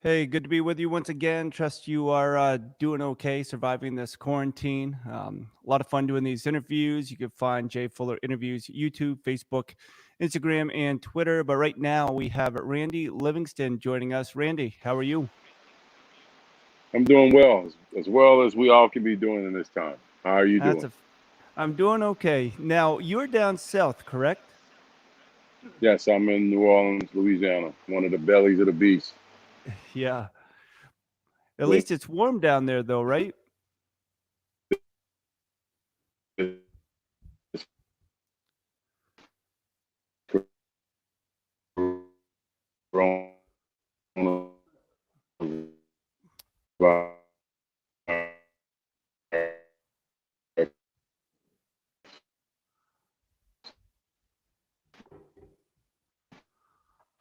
Hey, good to be with you once again. Trust you are doing okay, surviving this quarantine. A lot of fun doing these interviews. You can find Jay Fuller interviews YouTube, Facebook, Instagram, and Twitter. But right now we have Randy Livingston joining us. Randy, how are you? I'm doing well as we all can be doing in this time. How are you That's doing? a. I'm doing okay. Now you're down south, correct? Yes, I'm in New Orleans, Louisiana, one of the bellies of the beast. Yeah. At With least it's warm down there, though, right?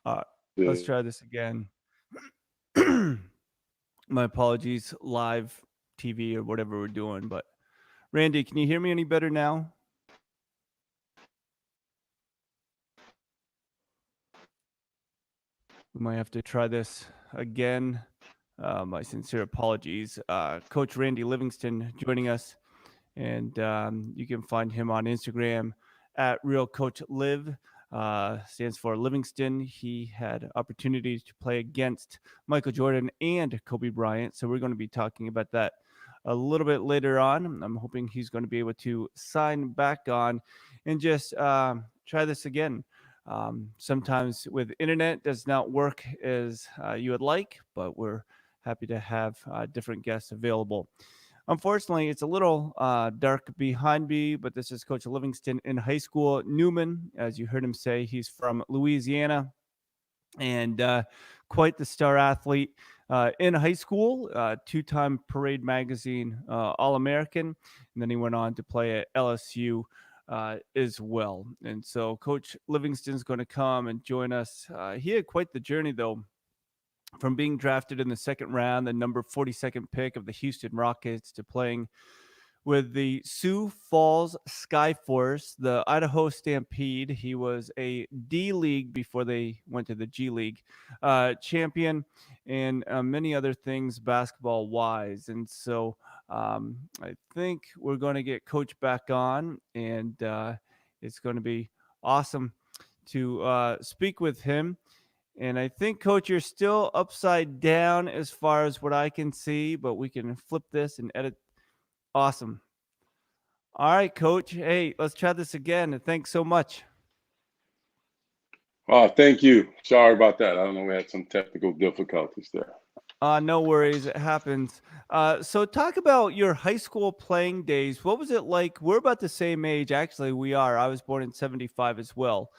Uh, let's try this again. My apologies, live TV or whatever we're doing. But Randy, can you hear me any better now? We might have to try this again. My sincere apologies. Coach Randy Livingston joining us, and you can find him on Instagram at Real Coach Liv. Stands for Livingston. He had opportunities to play against Michael Jordan and Kobe Bryant, so we're going to be talking about that a little bit later on. I'm hoping he's going to be able to sign back on and just try this again. Sometimes with internet does not work as you would like, but we're happy to have different guests available. Unfortunately, it's a little dark behind me, but this is Coach Livingston in high school. Newman, as you heard him say, he's from Louisiana and quite the star athlete in high school, two-time Parade Magazine All-American, and then he went on to play at LSU as well. And so Coach Livingston's going to come and join us. He had quite the journey, though, from being drafted in the second round, the number 42nd pick of the Houston Rockets, to playing with the Sioux Falls Skyforce, the Idaho Stampede. He was a D League before they went to the G League champion, and many other things basketball wise. And so I think we're going to get Coach back on, and it's going to be awesome to speak with him. And I think, Coach, you're still upside down as far as what I can see, but we can flip this and edit. Awesome. All right, Coach. Hey, let's try this again. And thanks so much. Thank you. Sorry about that. I don't know. We had some technical difficulties there. No worries. It happens. So, talk about your high school playing days. What was it like? We're about the same age. Actually, we are. I was born in 75 as well.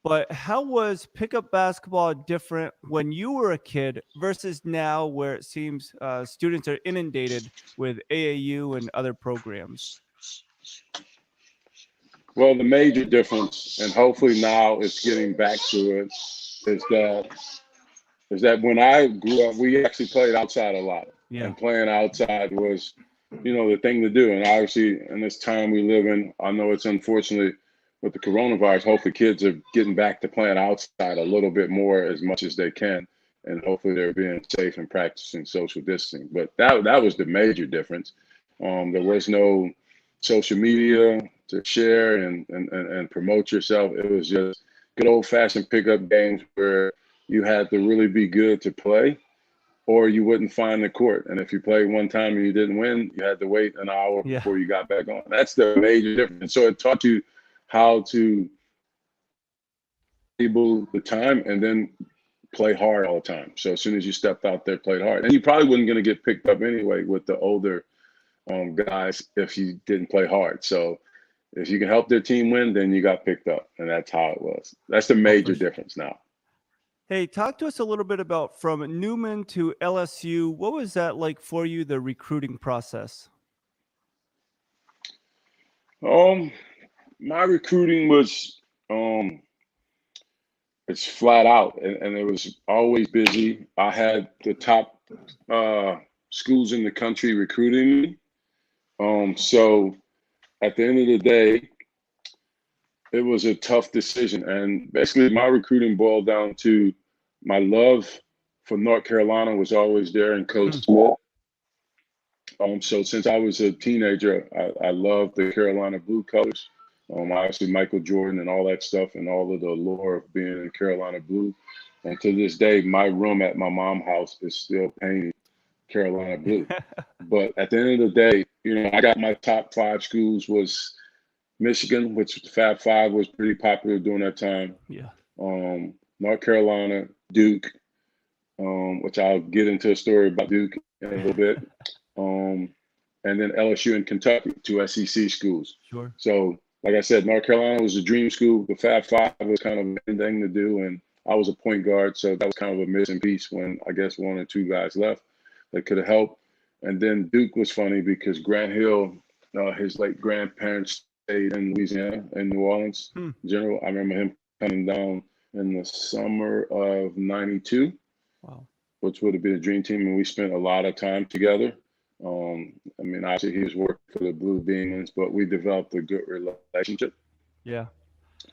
But how was pickup basketball different when you were a kid versus now, where it seems students are inundated with AAU and other programs? Well, the major difference, and hopefully now it's getting back to it, is that is that when I grew up, we actually played outside a lot, Yeah. and playing outside was, the thing to do. And obviously, in this time we live in, I know it's unfortunate with the coronavirus. Hopefully, kids are getting back to playing outside a little bit more as much as they can, and hopefully they're being safe and practicing social distancing. But that was the major difference. There was no social media to share and promote yourself. It was just good old fashioned pickup games where you had to really be good to play, or you wouldn't find the court. And if you played one time and you didn't win, you had to wait an hour Yeah. before you got back on. That's the major difference. So it taught you how to able the time and then play hard all the time. So as soon as you stepped out there, played hard. And you probably wasn't going to get picked up anyway with the older guys if you didn't play hard. So if you can help their team win, then you got picked up. And that's how it was. That's the Oh, for major sure. difference now. Hey, talk to us a little bit about from Newman to LSU. What was that like for you, the recruiting process? Um, my recruiting was it's flat out, and it was always busy. I had the top uh, schools in the country recruiting me. So at the end of the day, it was a tough decision, and basically my recruiting boiled down to my love for North Carolina was always there, and Coach Hmm. Smith. So since I was a teenager, I loved the Carolina blue colors. Obviously Michael Jordan and all that stuff, and all of the allure of being in Carolina blue. And to this day, my room at my mom's house is still painted Carolina blue. But at the end of the day, I got my top five schools was Michigan, which the Fab Five was pretty popular during that time. Yeah. North Carolina, Duke, which I'll get into a story about Duke in a little bit. Um, and then LSU and Kentucky, two SEC schools. Sure. So, like I said, North Carolina was a dream school. The Fab Five was kind of a thing to do, and I was a point guard, so that was kind of a missing piece when I guess one or two guys left that could have helped. And then Duke was funny because Grant Hill, his late grandparents stayed in Louisiana, in New Orleans. Hmm. General, I remember him coming down in the summer of '92, Wow. which would have been a dream team, and we spent a lot of time together. Obviously he was working for the Blue Demons, but we developed a good relationship. Yeah.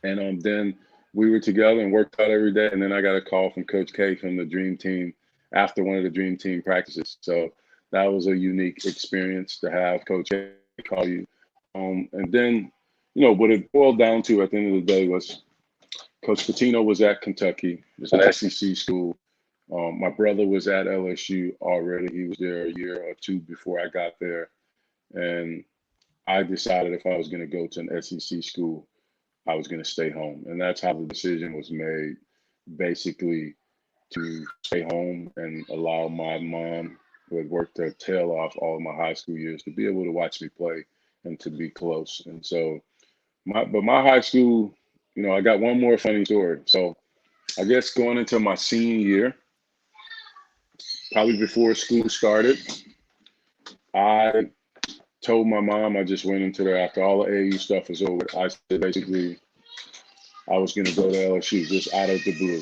And then we were together and worked out every day. And then I got a call from Coach K from the Dream Team after one of the Dream Team practices. So that was a unique experience to have Coach K call you. And then, what it boiled down to at the end of the day was Coach Pitino was at Kentucky. It was an SEC school. My brother was at LSU already. He was there a year or two before I got there. And I decided if I was going to go to an SEC school, I was going to stay home. And that's how the decision was made, basically to stay home and allow my mom, who had worked her tail off all of my high school years, to be able to watch me play and to be close. And so, my high school, I got one more funny story. So I guess going into my senior year, probably before school started, I told my mom I just went into there after all the AU stuff was over. I said basically I was going to go to LSU just out of the blue.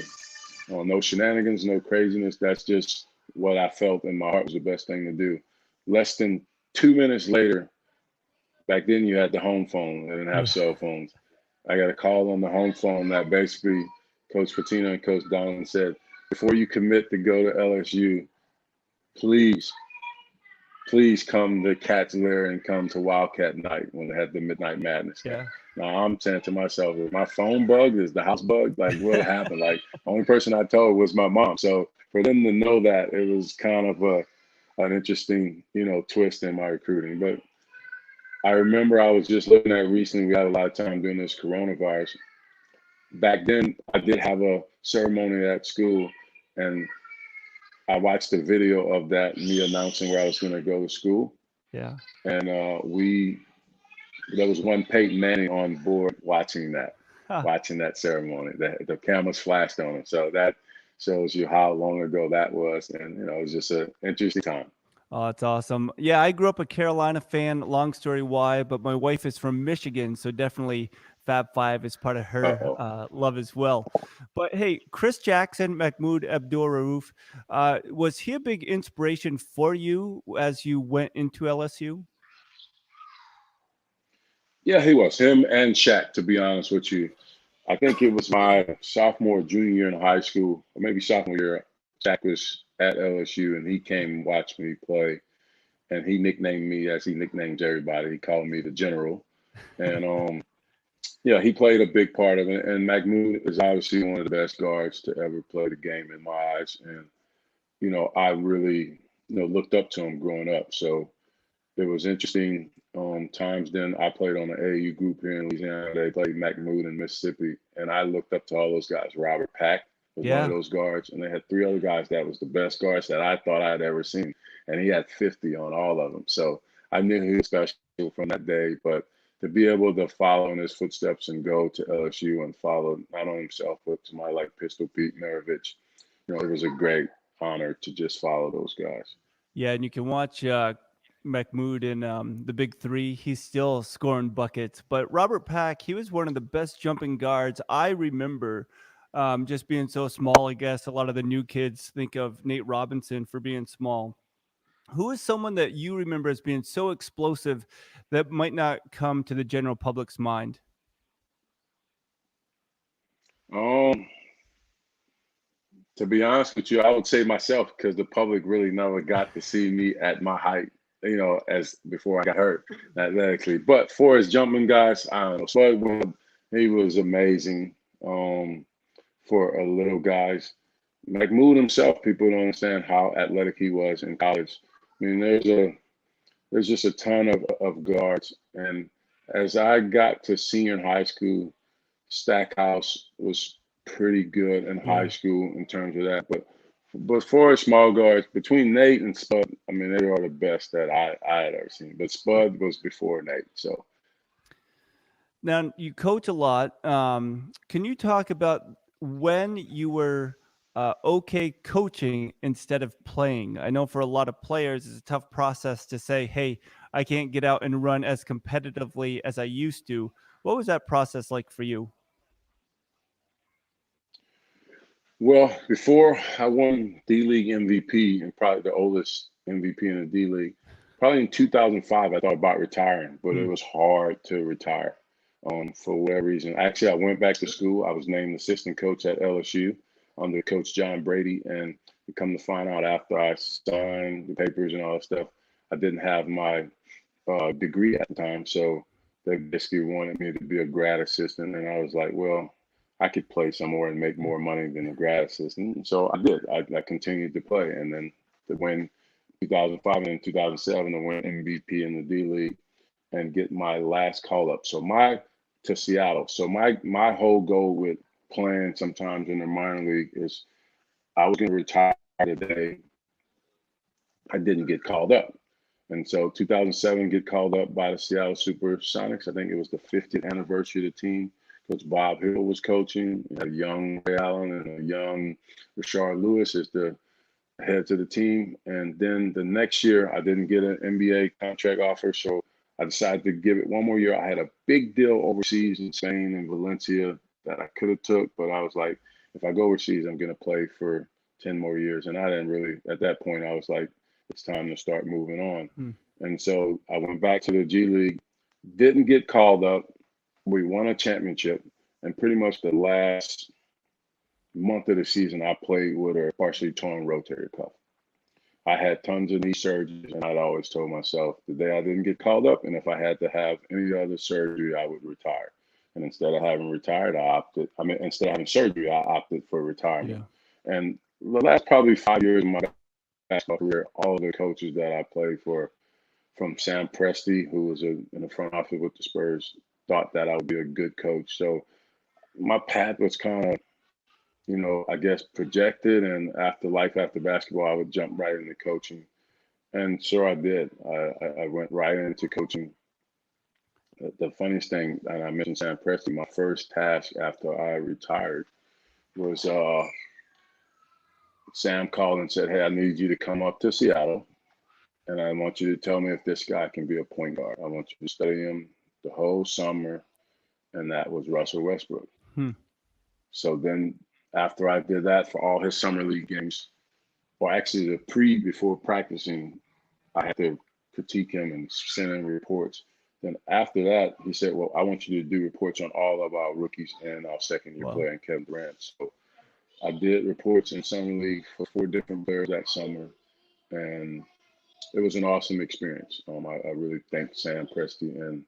No shenanigans, no craziness. That's just what I felt in my heart was the best thing to do. Less than 2 minutes later, back then you had the home phone. They didn't have Yeah. cell phones. I got a call on the home phone that basically Coach Patino and Coach Donald said, before you commit to go to LSU, please, please come to Cat's Lair and come to Wildcat Night when they had the Midnight Madness game. Yeah. Now I'm saying to myself, is my phone bugged? Is the house bugged? Like what happened? Like the only person I told was my mom. So for them to know that, it was kind of an interesting, twist in my recruiting. But I remember I was just looking at recently, we had a lot of time doing this coronavirus. Back then I did have a ceremony at school, and I watched the video of that, me announcing where I was going to go to school. Yeah. And there was one Peyton Manning on board Huh. watching that ceremony. The cameras flashed on him. So that shows you how long ago that was. And, it was just an interesting time. Oh, that's awesome. Yeah, I grew up a Carolina fan. Long story why, but my wife is from Michigan, so definitely Fab Five is part of her Uh-oh. love as well. But hey, Chris Jackson, Mahmoud Abdul Rauf, was he a big inspiration for you as you went into LSU? Yeah, he was. Him and Shaq, to be honest with you. I think it was my sophomore, junior year in high school, or maybe sophomore year. Shaq was at LSU, and he came and watched me play. And he nicknamed me, as he nicknames everybody. He called me the General. And yeah, he played a big part of it. And Mahmoud is obviously one of the best guards to ever play the game in my eyes. And, I really, looked up to him growing up. So it was interesting times then. I played on the AAU group here in Louisiana. They played Mahmoud in Mississippi. And I looked up to all those guys. Robert Pack was one of Yeah. those guards. And they had three other guys that was the best guards that I thought I'd ever seen. And he had 50 on all of them. So I knew he was special from that day. But to be able to follow in his footsteps and go to LSU and follow not only himself, but somebody like Pistol Pete Maravich, it was a great honor to just follow those guys. Yeah, and you can watch Mahmoud in the Big Three. He's still scoring buckets. But Robert Pack, he was one of the best jumping guards I remember. Just being so small, I guess a lot of the new kids think of Nate Robinson for being small. Who is someone that you remember as being so explosive that might not come to the general public's mind? Um, To be honest with you, I would say myself because the public really never got to see me at my height, as before I got hurt athletically. But for his jumping guys, I don't know. Spud, he was amazing for a little guys. Like Mood himself, people don't understand how athletic he was in college. I mean, there's just a ton of guards. And as I got to senior in high school, Stackhouse was pretty good in high Yeah. school in terms of that. But for small guards, between Nate and Spud, I mean, they are the best that I had ever seen. But Spud was before Nate. So Now you coach a lot. Can you talk about when you were okay coaching instead of playing? I know for a lot of players, it's a tough process to say, "Hey, I can't get out and run as competitively as I used to." What was that process like for you? well, before I won D League MVP and probably the oldest MVP in the D League, probably in 2005, I thought about retiring, but it Hmm. was hard to retire for whatever reason. Actually, I went back to school. I was named assistant coach at LSU under Coach John Brady, and we come to find out after I signed the papers and all that stuff, I didn't have my degree at the time. So they basically wanted me to be a grad assistant. And I was like, well, I could play somewhere and make more money than a grad assistant. And so I did. I continued to play. And then to win 2005 and 2007 to win MVP in the D League and get my last call up. So to Seattle. So my whole goal with playing sometimes in the minor league is I was going to retire the day I didn't get called up. And so 2007 get called up by the Seattle Supersonics. I think it was the 50th anniversary of the team. Coach Bob Hill was coaching. A young Ray Allen and a young Rashard Lewis as the heads of the team. And then the next year, I didn't get an NBA contract offer, so I decided to give it one more year. I had a big deal overseas in Spain and Valencia that I could have took, but I was like, if I go overseas, I'm going to play for 10 more years. And I didn't really, at that point, I was like, it's time to start moving on. Hmm. And so I went back to the G League, didn't get called up. We won a championship. And pretty much the last month of the season, I played with a partially torn rotator cuff. I had tons of knee surgeries, and I'd always told myself the day I didn't get called up, and if I had to have any other surgery, I would retire. And instead of having retired, instead of having surgery, I opted for retirement. Yeah. And the last probably 5 years of my basketball career, all the coaches that I played for, from Sam Presti, who was in the front office with the Spurs, thought that I would be a good coach. So my path was kind of, I guess projected. And after life after basketball, I would jump right into coaching. And sure, I did. I went right into coaching. The funniest thing, and I mentioned Sam Presti, my first task after I retired was Sam called and said, "Hey, I need you to come up to Seattle, and I want you to tell me if this guy can be a point guard. I want you to study him the whole summer." And that was Russell Westbrook. Hmm. So then, after I did that for all his summer league games, or actually before practicing, I had to critique him and send in reports. Then after that, he said, "Well, I want you to do reports on all of our rookies and our second year Wow. player, and Kevin Durant." So I did reports in summer league for 4 different players that summer, and it was an awesome experience. I really thank Sam Presti and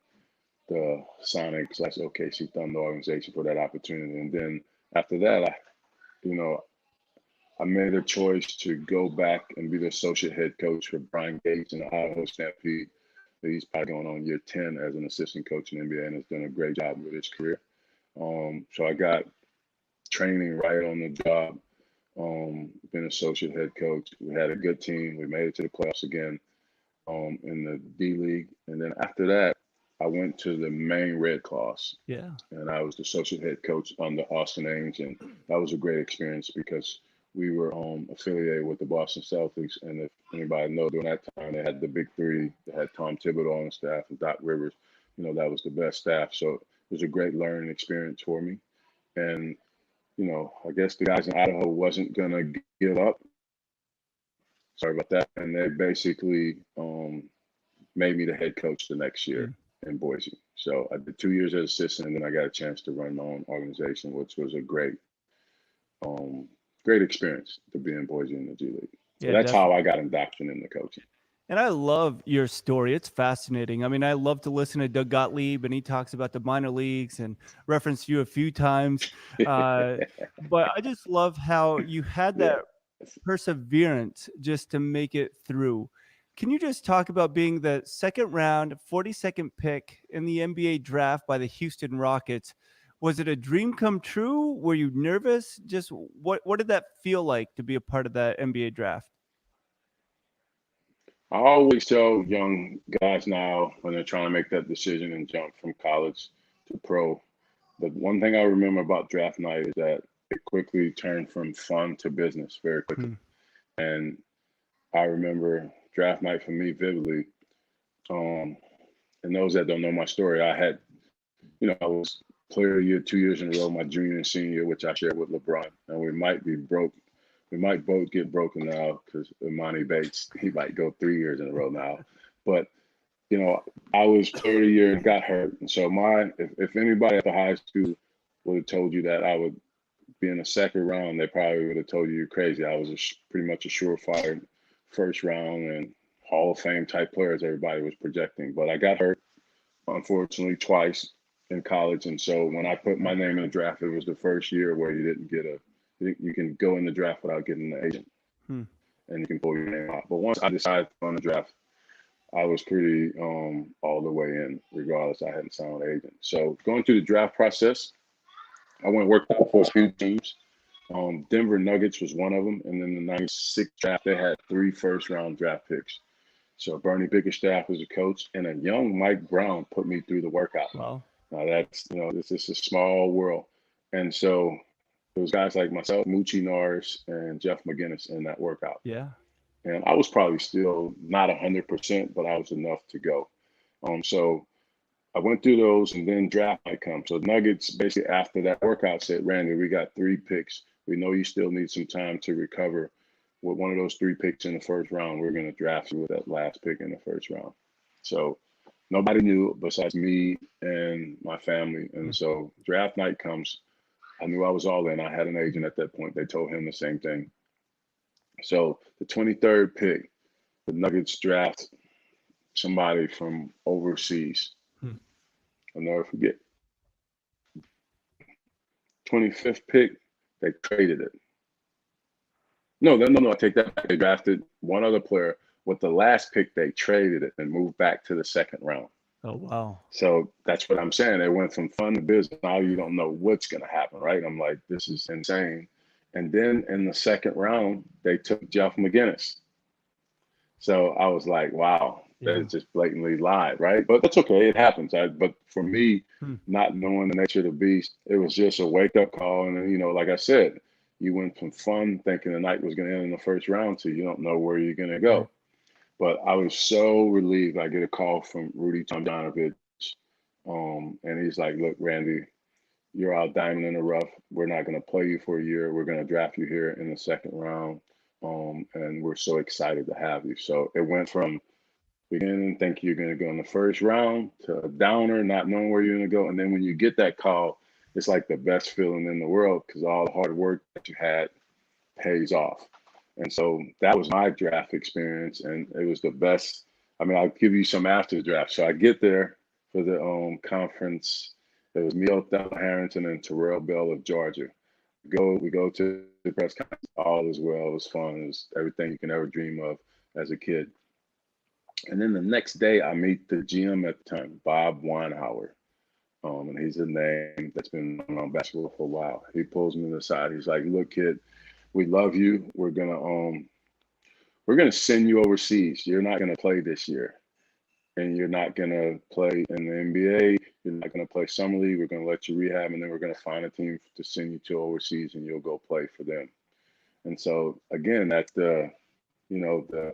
the Sonics/OKC Thunder organization for that opportunity. And then after that, you know, I made a choice to go back and be the associate head coach for Brian Gates and the Idaho Stampede. He's probably going on year 10 as an assistant coach in the NBA and has done a great job with his career. So I got training right on the job, been associate head coach. We had a good team. We made it to the playoffs again in the D League. And then after that, I went to the Maine Red Claws Yeah. and I was the associate head coach under Austin Ames, and that was a great experience because we were affiliated with the Boston Celtics, and if anybody knows, during that time they had the big three. They had Tom Thibodeau on staff and Doc Rivers. That was the best staff. So it was a great learning experience for me. And I guess the guys in Idaho wasn't gonna give up. Sorry about that. And they basically made me the head coach the next year Hmm. in Boise. So I did 2 years as assistant, and then I got a chance to run my own organization, which was a great um, great experience to be in Boise in the G League. So Yeah, that's how I definitely. got indoctrinated into coaching. And I love your story. It's fascinating. I mean, I love to listen to Doug Gottlieb, and he talks about the minor leagues and referenced you a few times. Uh, but I just love how you had that Yes. perseverance just to make it through. Can you just talk about being the second round, 42nd pick in the NBA draft by the Houston Rockets? Was it a dream come true? Were you nervous? Just what did that feel like to be a part of that NBA draft? I always tell young guys now when they're trying to make that decision and jump from college to pro. But one thing I remember about draft night is that it quickly turned from fun to business very quickly. Hmm. And I remember draft night for me vividly. Um, and those that don't know my story, I was player of the year 2 years in a row, my junior and senior year, which I shared with LeBron. And we might be broke. We might both get broken now because Imani Bates, he might go 3 years in a row now. But you know, I was player of the year and got hurt. And so if anybody at the high school would have told you that I would be in the second round, they probably would have told you you're crazy. I was pretty much a surefire first round and Hall of Fame type player as everybody was projecting. But I got hurt, unfortunately, twice in college. And so when I put my name in the draft, it was the first year where you can go in the draft without getting an agent Hmm. and you can pull your name out. But once I decided to go in the draft, I was pretty all the way in, regardless. I hadn't signed an agent. So going through the draft process, I went and worked out for a few teams. Denver Nuggets was one of them, and then the '96 draft they had 3 first-round draft picks. So Bernie Bickerstaff was a coach, and a young Mike Brown put me through the workout. Wow. Now this is a small world, and so it was guys like myself, Moochie Norris, and Jeff McGinnis in that workout. Yeah. And I was probably still not 100%, but I was enough to go. So I went through those, and then draft might come. So Nuggets basically after that workout said, Randy, we got 3 picks. We know you still need some time to recover. With one of those 3 picks in the first round, we're going to draft you with that last pick in the first round. So nobody knew besides me and my family. Hmm. And so draft night comes. I knew I was all in. I had an agent at that point. They told him the same thing. So the 23rd pick, the Nuggets draft somebody from overseas. Hmm. I'll never forget. 25th pick, they traded it. No, I take that back. They drafted one other player. With the last pick, they traded it and moved back to the second round. Oh, wow. So that's what I'm saying. They went from fun to business. Now you don't know what's going to happen, right? I'm like, this is insane. And then in the second round, they took Jeff McGinnis. So I was like, wow, that Yeah. is just blatantly lied, right? But that's okay. It happens. But for me, Hmm. not knowing the nature of the beast, it was just a wake up call. And then, like I said, you went from fun thinking the night was going to end in the first round to you don't know where you're going to Right. go. But I was so relieved. I get a call from Rudy Tomjanovich, and he's like, look, Randy, you're out diamond in the rough. We're not going to play you for a year. We're going to draft you here in the second round. And we're so excited to have you. So it went from beginning think you're going to go in the first round to a downer, not knowing where you're going to go. And then when you get that call, it's like the best feeling in the world because all the hard work that you had pays off. And so that was my draft experience. And it was the best. I mean, I'll give you some after the draft. So I get there for the conference. It was me, Othello Harrington, and Terrell Bell of Georgia. We go to the press conference. All is well. It was fun. It was everything you can ever dream of as a kid. And then the next day, I meet the GM at the time, Bob Weinhauer. And he's a name that's been around basketball for a while. He pulls me to the side. He's like, "Look, kid, we love you. We're gonna send you overseas. You're not gonna play this year, and you're not gonna play in the NBA. You're not gonna play summer league. We're gonna let you rehab, and then we're gonna find a team to send you to overseas, and you'll go play for them." And so again, that's the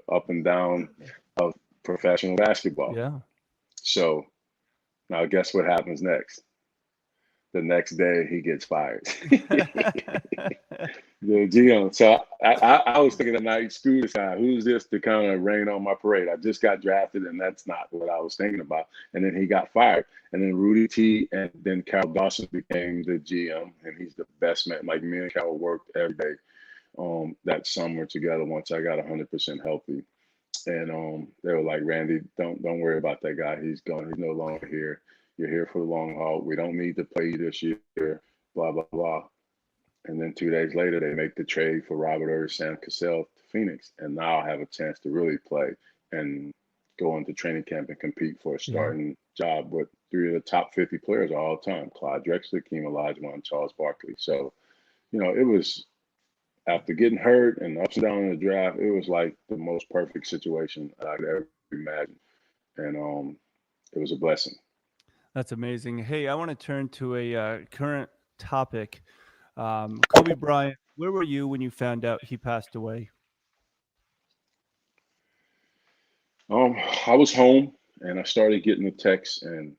up and down of professional basketball. Yeah. So now guess what happens next? The next day he gets fired. The GM. So I was thinking at night, screw this guy. Who's this to kind of rain on my parade? I just got drafted, and that's not what I was thinking about. And then he got fired. And then Rudy T and then Carol Dawson became the GM, and he's the best man. Like me and Carol worked every day. that summer together once I got 100% healthy. And they were like, Randy, don't worry about that guy. He's gone. He's no longer here. You're here for the long haul. We don't need to play you this year. Blah blah blah. And then 2 days later, they make the trade for Robert Irv, Sam Cassell to Phoenix, and now I have a chance to really play and go into training camp and compete for a Yeah. starting job with three of the top 50 players of all time: Clyde Drexler, Keem Olajuwon, Charles Barkley. So it was after getting hurt and ups and downs in the draft, it was like the most perfect situation I could ever imagine, and it was a blessing. That's amazing. Hey, I want to turn to a current topic. Kobe Bryant, where were you when you found out he passed away? Um, I was home and I started getting the texts, and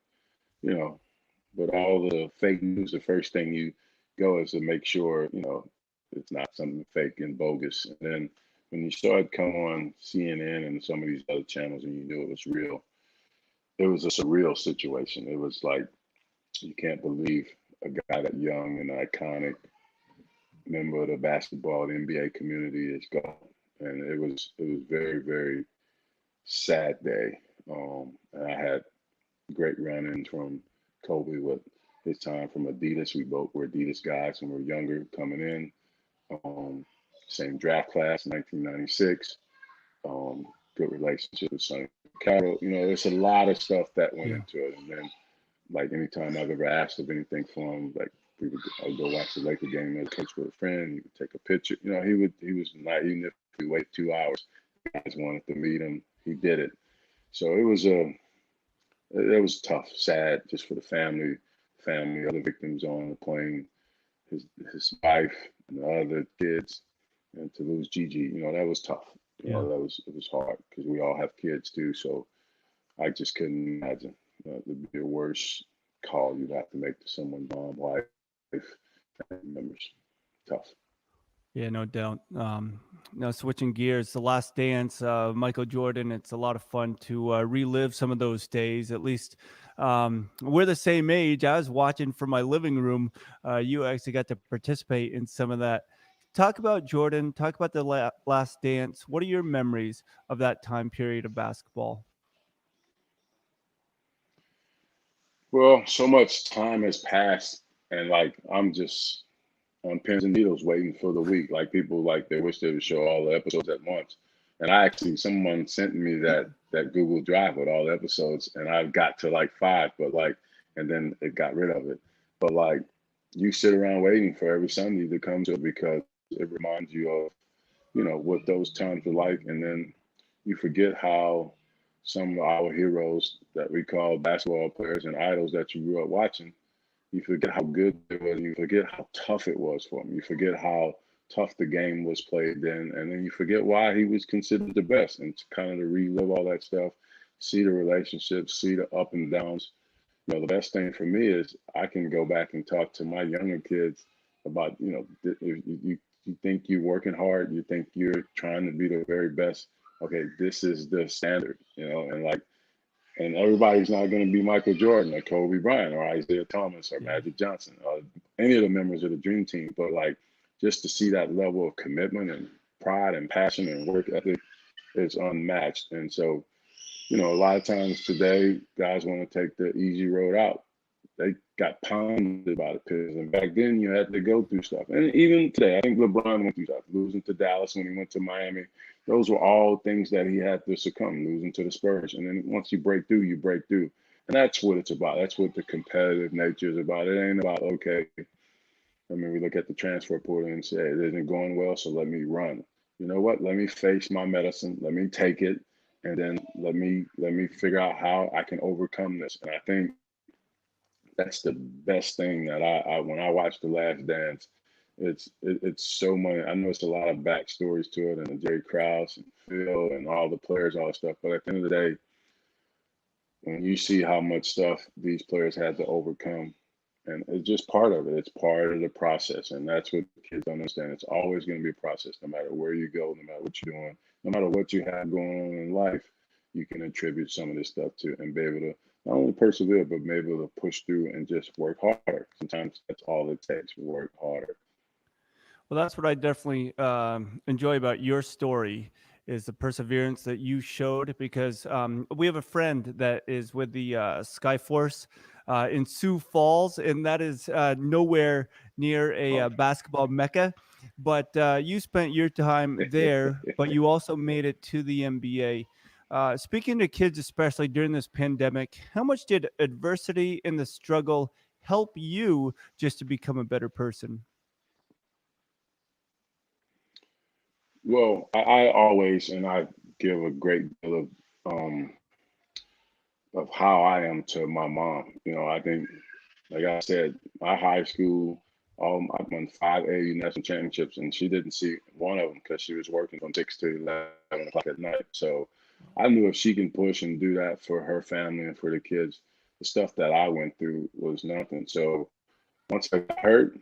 you know, with all the fake news, the first thing you go is to make sure it's not something fake and bogus. And then when you started come on CNN and some of these other channels, and you knew it was real, it was a surreal situation. It was like you can't believe a guy that young and iconic member of the basketball, the NBA community is gone. And it was very, very sad day. And I had great run-ins from Kobe with his time from Adidas. We both were Adidas guys and we're younger coming in. Um, Same draft class, 1996. Good relationship with Sonny Carroll. There's a lot of stuff that went Yeah. into it. And then, like, anytime I've ever asked of anything for him, like, I'd go watch the Laker game as a coach with a friend. He would take a picture. He was not, even if we wait 2 hours, guys wanted to meet him. He did it. So it was tough, sad, just for the family, other victims on the plane, his wife and the other kids, and to lose Gigi, that was tough. Yeah. It was hard because we all have kids too. So I just couldn't imagine it'd be a worse call you'd have to make to someone, mom, wife, family members. Tough. Yeah, no doubt. Now switching gears, The Last Dance, Michael Jordan. It's a lot of fun to relive some of those days. At least we're the same age. I was watching from my living room. You actually got to participate in some of that. Talk about Jordan. Talk about the Last Dance. What are your memories of that time period of basketball? Well, so much time has passed, and like I'm just on pins and needles waiting for the week. Like people like they wish they would show all the episodes at once. And I actually someone sent me that Google Drive with all the episodes, and I got to like five, but like and then it got rid of it. But like you sit around waiting for every Sunday to come to it because it reminds you of what those times were like, and then you forget how some of our heroes that we call basketball players and idols that you grew up watching, you forget how good it was, and you forget how tough it was for him. You forget how tough the game was played then, and then you forget why he was considered the best. And to kind of to relive all that stuff, see the relationships, see the up and downs. The best thing for me is I can go back and talk to my younger kids about, if you think you're working hard, you think you're trying to be the very best. Okay, this is the standard, and like and everybody's not going to be Michael Jordan or Kobe Bryant or Isaiah Thomas or Yeah. Magic Johnson or any of the members of the Dream Team. But like just to see that level of commitment and pride and passion and work ethic is unmatched. And so, a lot of times today, guys want to take the easy road out. They got pounded by the Pistons. And back then, you had to go through stuff. And even today, I think LeBron went through stuff. Losing to Dallas when he went to Miami, those were all things that he had to succumb. Losing to the Spurs, and then once you break through, you break through. And that's what it's about. That's what the competitive nature is about. It ain't about okay. I mean, we look at the transfer portal and say it isn't going well, so let me run. You know what? Let me face my medicine. Let me take it, and then let me figure out how I can overcome this. And I think that's the best thing that I when I watch The Last Dance, it's so many. I know it's a lot of backstories to it, and Jerry Krause and Phil and all the players, all the stuff. But at the end of the day, when you see how much stuff these players had to overcome, and it's just part of it. It's part of the process, and that's what kids don't understand. It's always going to be a process, no matter where you go, no matter what you're doing, no matter what you have going on in life. You can attribute some of this stuff to, and be able to not only persevere, but be able to push through and just work harder. Sometimes that's all it takes. Work harder. Well, that's what I definitely enjoy about your story is the perseverance that you showed because we have a friend that is with the Skyforce in Sioux Falls, and that is nowhere near a Oh. basketball mecca. But you spent your time there, but you also made it to the NBA. Speaking to kids, especially during this pandemic, how much did adversity and the struggle help you just to become a better person? Well, I always, and I give a great deal of how I am to my mom. I think, like I said, my high school, I won 5 AU national championships, and she didn't see one of them because she was working from 6 to 11 o'clock at night. So I knew if she can push and do that for her family and for the kids, the stuff that I went through was nothing. So once I got hurt,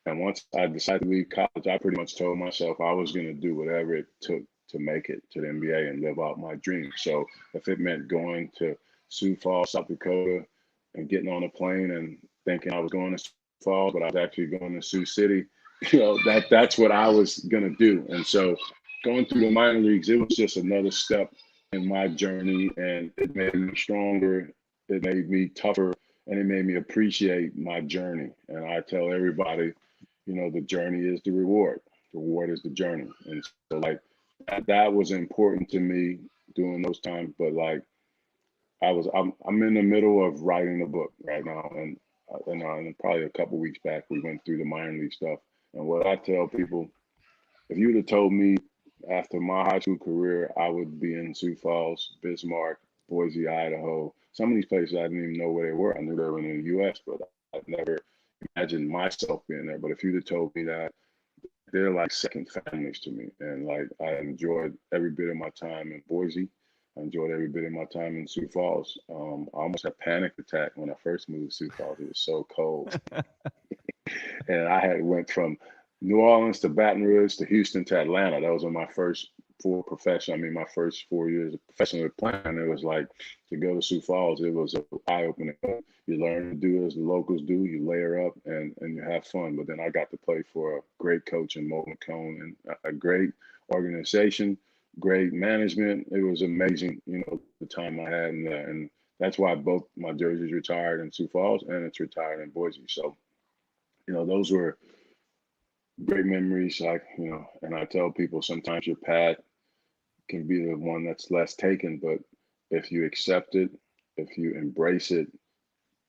and once I decided to leave college, I pretty much told myself I was going to do whatever it took to make it to the NBA and live out my dream. So if it meant going to Sioux Falls, South Dakota, and getting on a plane and thinking I was going to Sioux Falls, but I was actually going to Sioux City, that's what I was going to do. And so going through the minor leagues, it was just another step in my journey, and it made me stronger. It made me tougher, and it made me appreciate my journey. And I tell everybody, the journey is the reward. The reward is the journey. And so, like, that was important to me during those times. But like, I'm in the middle of writing a book right now, and probably a couple weeks back we went through the minor league stuff. And what I tell people, if you would have told me after my high school career I would be in Sioux Falls, Bismarck, Boise, Idaho, some of these places I didn't even know where they were. I knew they were in the U.S., but I'd never imagined myself being there. But if you'd have told me that, they're like second families to me. And like, I enjoyed every bit of my time in Boise. I enjoyed every bit of my time in Sioux Falls. I almost had a panic attack when I first moved to Sioux Falls. It was so cold, and I had went from New Orleans to Baton Rouge to Houston to Atlanta. That was in my first my first 4 years of professional playing. It was like to go to Sioux Falls. It was an eye opening. You learn to do as the locals do. You layer up and you have fun. But then I got to play for a great coach in Mo McCone and a great organization, great management. It was amazing, the time I had in there. And that's why both my jerseys retired in Sioux Falls and it's retired in Boise. So, those were great memories. And I tell people sometimes your path can be the one that's less taken, but if you accept it, if you embrace it,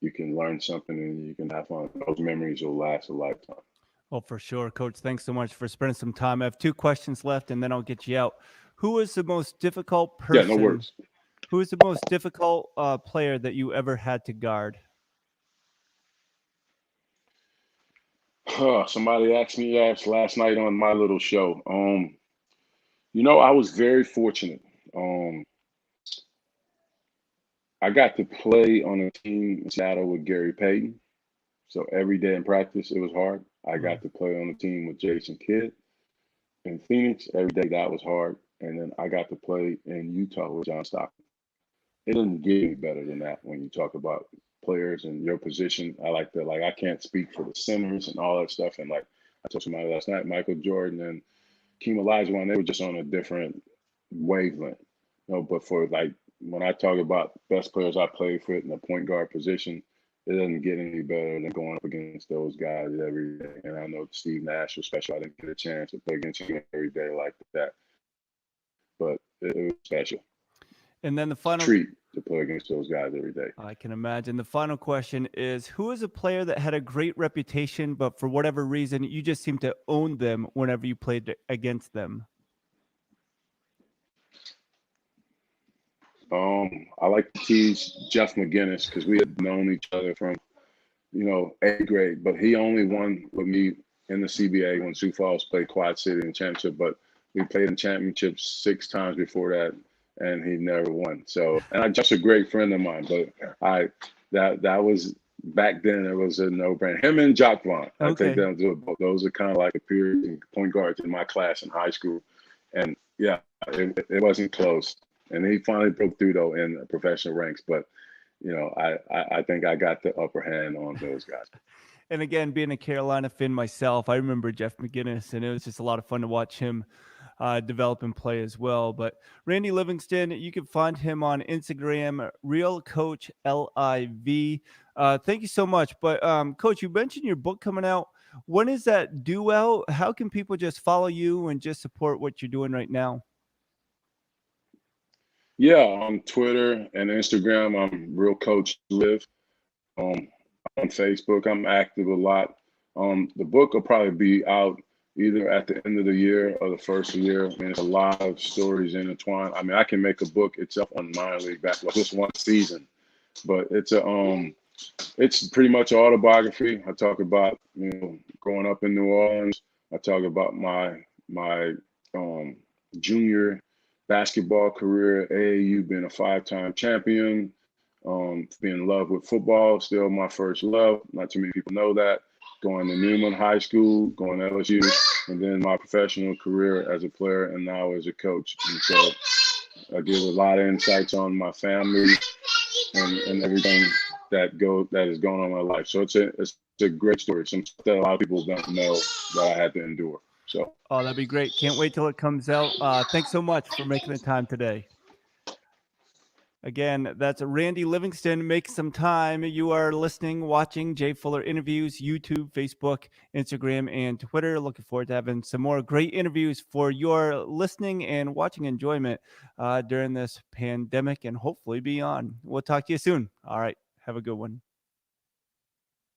you can learn something and you can have fun. Those memories will last a lifetime. Well, for sure, Coach. Thanks so much for spending some time. I have two questions left, and then I'll get you out. Who is the most difficult Yeah, no person? worries. Who is the most difficult player that you ever had to guard? Somebody asked me that last night on my little show. I was very fortunate. Um, I got to play on a team in Seattle with Gary Payton. So every day in practice, it was hard. I Mm. got to play on a team with Jason Kidd in Phoenix. Every day that was hard. And then I got to play in Utah with John Stockton. It doesn't get any better than that when you talk about players and your position. I like that. Like, I can't speak for the centers and all that stuff. And like I told somebody last night, Michael Jordan and Keem Olajuwon, they were just on a different wavelength. But for like when I talk about best players I played for in the point guard position, it doesn't get any better than going up against those guys every day. And I know Steve Nash was special. I didn't get a chance to play against him every day like that, but it was special. And then the It's a final, treat to play against those guys every day. I can imagine. The final question is who is a player that had a great reputation, but for whatever reason, you just seem to own them whenever you played against them? I like to tease Jeff McGinnis because we had known each other from, eighth grade, but he only won with me in the CBA when Sioux Falls played Quad City in the championship. But we played in championships 6 times before that, and he never won. So, and I just a great friend of mine, but that was back then. It was a no-brainer. Him and Jock Vaughn, I take Okay. them to those are kind of like the peers and point guards in my class in high school, and yeah, it wasn't close. And he finally broke through though in the professional ranks, but I think I got the upper hand on those guys. And again, being a Carolina fan myself, I remember Jeff McGinnis, and it was just a lot of fun to watch him develop and play as well. But Randy Livingston, you can find him on Instagram, Real Coach LIV. Thank you so much. But Coach, you mentioned your book coming out. When is that due out? How can people just follow you and just support what you're doing right now? Yeah, on Twitter and Instagram, I'm Real Coach Live. Um, on Facebook, I'm active a lot. The book will probably be out either at the end of the year or the first of the year. I mean, it's a lot of stories intertwined. I mean, I can make a book itself on minor league basketball, just one season, but it's pretty much autobiography. I talk about growing up in New Orleans. I talk about my um, junior basketball career, AAU, being a five-time champion, being in love with football, still my first love. Not too many people know that. Going to Newman High School, going to LSU, and then my professional career as a player and now as a coach. And so I give a lot of insights on my family and everything that is going on in my life. So it's a great story. Some stuff that a lot of people don't know that I had to endure. So Oh, that'd be great. Can't wait till it comes out. Thanks so much for making the time today. Again, that's Randy Livingston. Make some time. You are listening, watching Jay Fuller interviews, YouTube, Facebook, Instagram, and Twitter. Looking forward to having some more great interviews for your listening and watching enjoyment during this pandemic and hopefully beyond. We'll talk to you soon. All right. Have a good one.